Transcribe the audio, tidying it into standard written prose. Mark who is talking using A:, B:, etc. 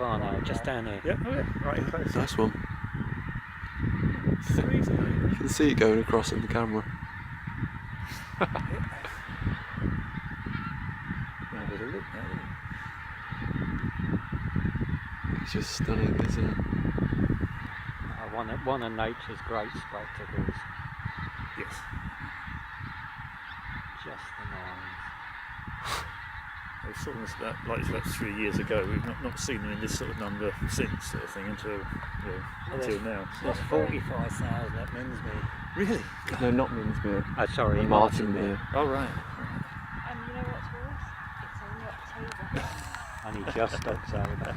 A: far now, just down here.
B: Yeah, oh yeah, right in close.
C: Nice one.
B: 3 tonight.
C: You can see it going across in the camera.
B: Have a bit of look now,
C: It's just stunning, isn't it?
A: One of nature's great spectacles.
B: Yes.
A: Just the lines.
B: I saw this about 3 years ago. We've not seen them in this sort of number since, sort of thing, until now.
A: There's 45,000 at Minsmere.
B: Really?
C: No, not Minsmere.
A: Sorry,
C: Martinmere.
B: Oh right.
D: And you know what's worse? It's only October.
A: Only just October.